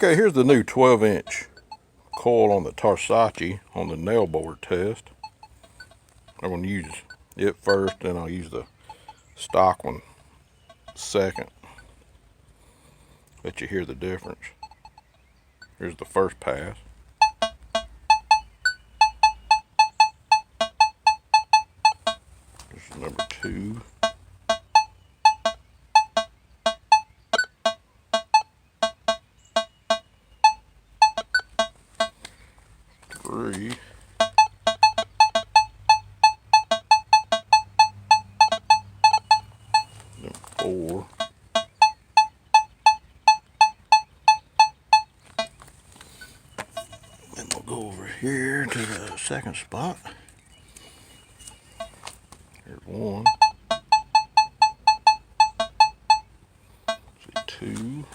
Okay, here's the new 12-inch coil on the Tarsachi on the nail board test. I'm going to use it first, then I'll use the stock one second. Let you hear the difference. Here's the first pass. This is number 2. Three. Then 4. Then we'll go over here to the second spot. Here's 1. See 2.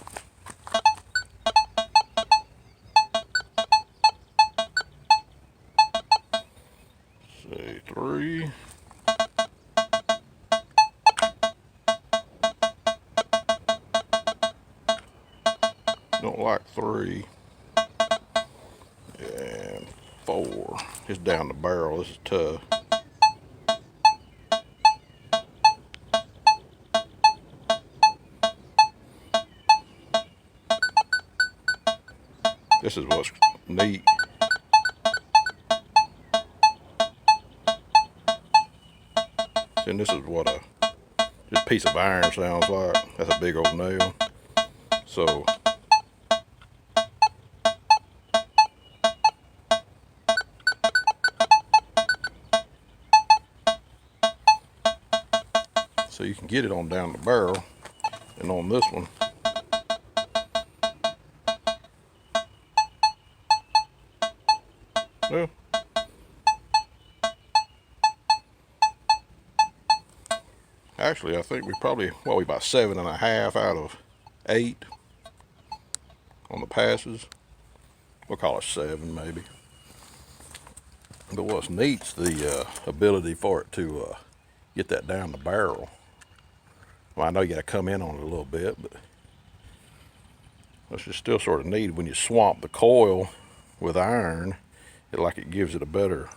Say 3. Don't like 3. And 4. Just down the barrel. This is tough. This is what's neat. And this is what this piece of iron sounds like. That's a big old nail. So you can get it on down the barrel, and on this one well, actually I think we probably about 7.5 out of 8 on the passes. We'll call it 7 maybe. But what's neat's the ability for it to get that down the barrel. Well, I know you got to come in on it a little bit, but it's just still sort of neat. When you swamp the coil with iron, it gives it a better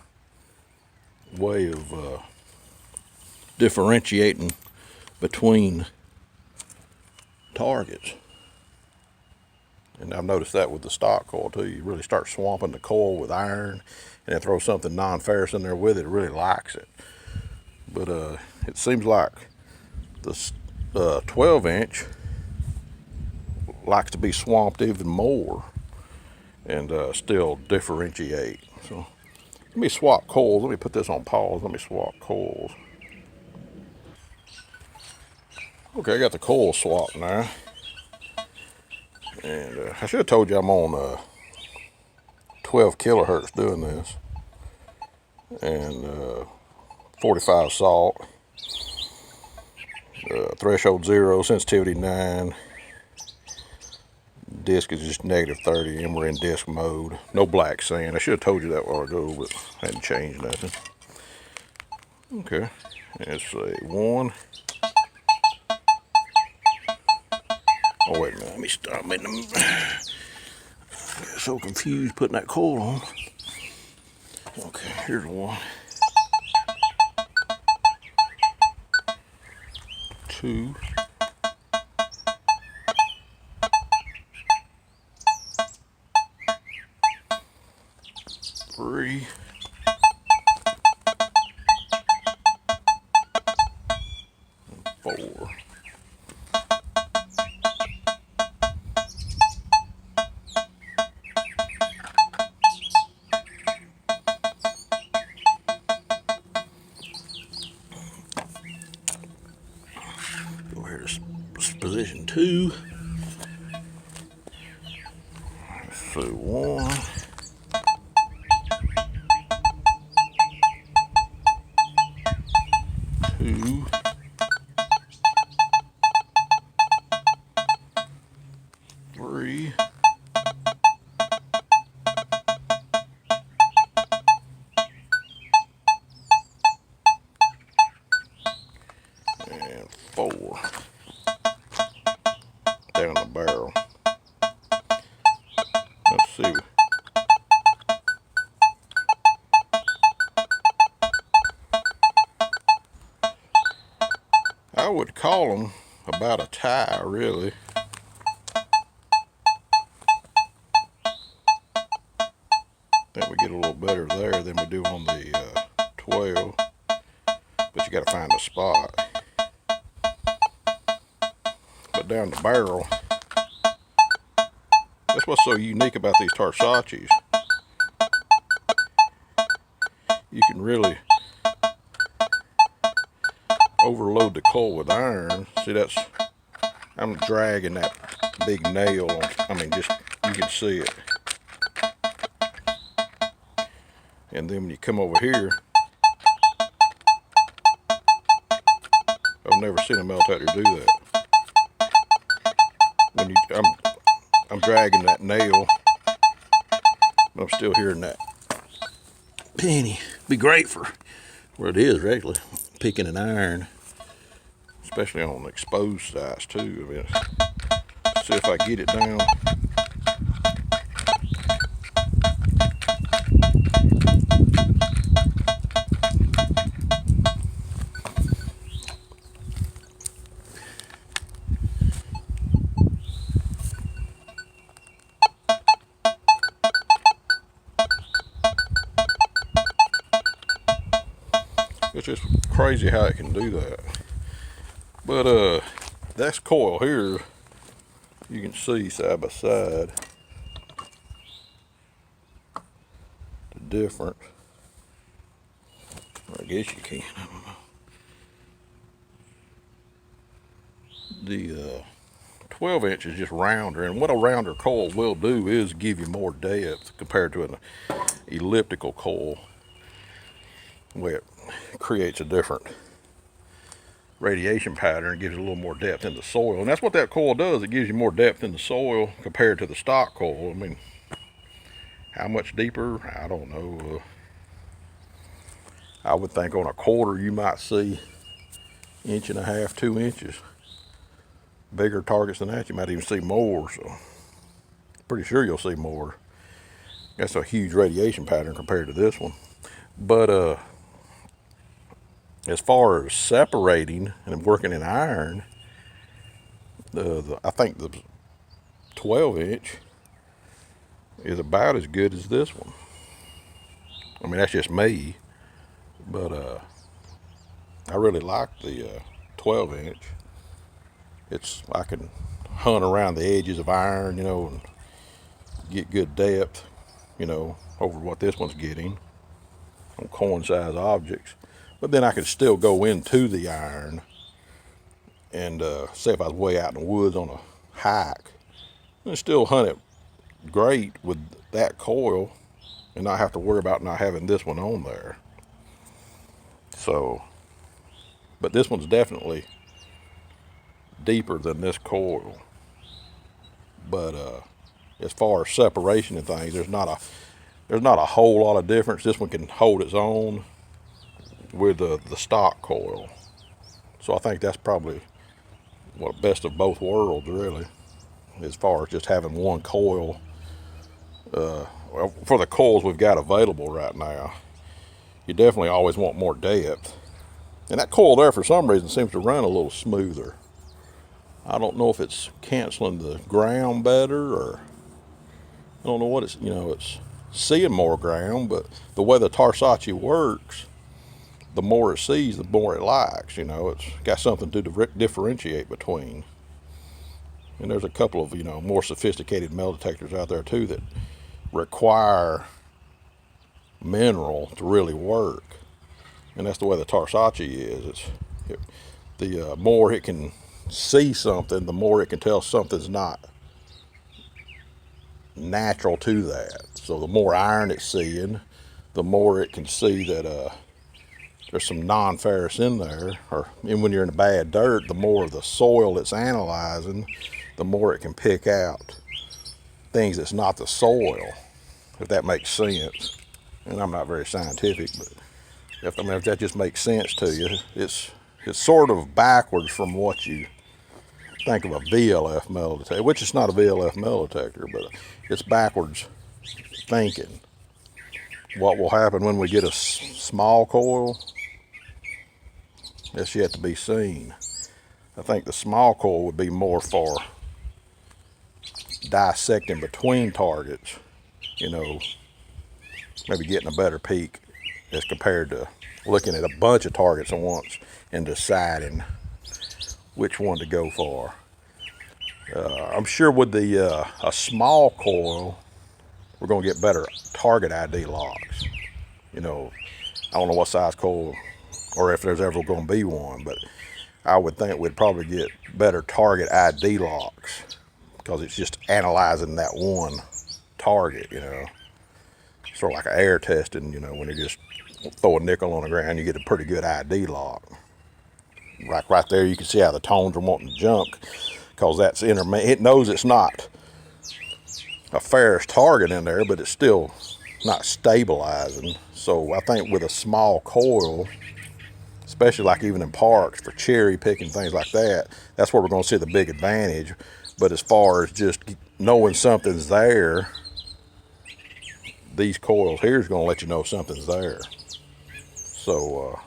way of differentiating between targets. And I've noticed that with the stock coil too. You really start swamping the coil with iron and then throw something non-ferrous in there with it, it really likes it. But it seems like the 12-inch likes to be swamped even more and still differentiate. So let me swap coils. Let me put this on pause. Let me swap coils. Okay, I got the coil swapped now. And I should have told you I'm on 12 kilohertz doing this. And 45 salt. Threshold 0, sensitivity 9. Disc is just -30, and we're in disc mode. No black sand. I should have told you that a while ago, but I hadn't changed nothing. Okay, let's say 1. Oh, wait a minute. Let me stop making them. I'm so confused putting that coil on. Okay, here's 1. 2. 3. 4. Go here to position 2. So 1. 2. 3. And 4. Down the barrel. See. I would call them about a tie, really. I think we get a little better there than we do on the 12, but you got to find a spot. But down the barrel, that's what's so unique about these Tarsachis. You can really overload the coil with iron. See, I'm dragging that big nail on, I mean, just, you can see it. And then when you come over here, I've never seen a metal detector do that. When I'm dragging that nail, but I'm still hearing that penny. Be great for where it is regularly, picking an iron, especially on exposed sides too. I mean, see if I get it down. It's just crazy how it can do that. But that's coil here. You can see side by side the difference. I guess you can. I don't know. The 12 inch is just rounder, and what a rounder coil will do is give you more depth compared to an elliptical coil, where it creates a different radiation pattern and gives it a little more depth in the soil. And that's what that coil does. It gives you more depth in the soil compared to the stock coil. I mean, how much deeper? I don't know. I would think on a quarter you might see 1.5 inches, 2 inches. Bigger targets than that, you might even see more. So pretty sure you'll see more. That's a huge radiation pattern compared to this one. But as far as separating and working in iron, I think the 12 inch is about as good as this one. I mean, that's just me, but I really like the 12 inch. I can hunt around the edges of iron, you know, and get good depth, you know, over what this one's getting on coin-sized objects. But then I could still go into the iron and say if I was way out in the woods on a hike, and still hunt it great with that coil and not have to worry about not having this one on there. So, but this one's definitely deeper than this coil. But as far as separation and things, there's not a whole lot of difference. This one can hold its own with the stock coil. So I think that's probably what best of both worlds, really, as far as just having one coil. Well, for the coils we've got available right now, you definitely always want more depth. And that coil there, for some reason, seems to run a little smoother. I don't know if it's canceling the ground better, or I don't know what it's, you know, it's seeing more ground, but the way the Tarsachi works, the more it sees, the more it likes, you know. It's got something to differentiate between. And there's a couple of, you know, more sophisticated metal detectors out there too that require mineral to really work. And that's the way the Tarsachi is. The more it can see something, the more it can tell something's not natural to that. So the more iron it's seeing, the more it can see that there's some non-ferrous in there. And when you're in the bad dirt, the more of the soil it's analyzing, the more it can pick out things that's not the soil, if that makes sense. And I'm not very scientific, but if that just makes sense to you, it's sort of backwards from what you think of a VLF metal detector, which is not a VLF metal detector, but it's backwards thinking. What will happen when we get a small coil, that's yet to be seen. I think the small coil would be more for dissecting between targets, you know, maybe getting a better peek as compared to looking at a bunch of targets at once and deciding which one to go for. I'm sure with the a small coil, we're going to get better target ID locks. You know, I don't know what size coil or if there's ever going to be one, but I would think we'd probably get better target ID locks because it's just analyzing that one target, you know. Sort of like an air testing, you know, when you just throw a nickel on the ground, you get a pretty good ID lock. Like right there, you can see how the tones are wanting to jump because that's it knows it's not a ferrous target in there, but it's still not stabilizing. So I think with a small coil, especially like even in parks for cherry picking, things like that, that's where we're going to see the big advantage. But as far as just knowing something's there, these coils here is going to let you know something's there. So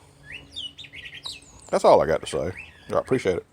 that's all I got to say. I appreciate it.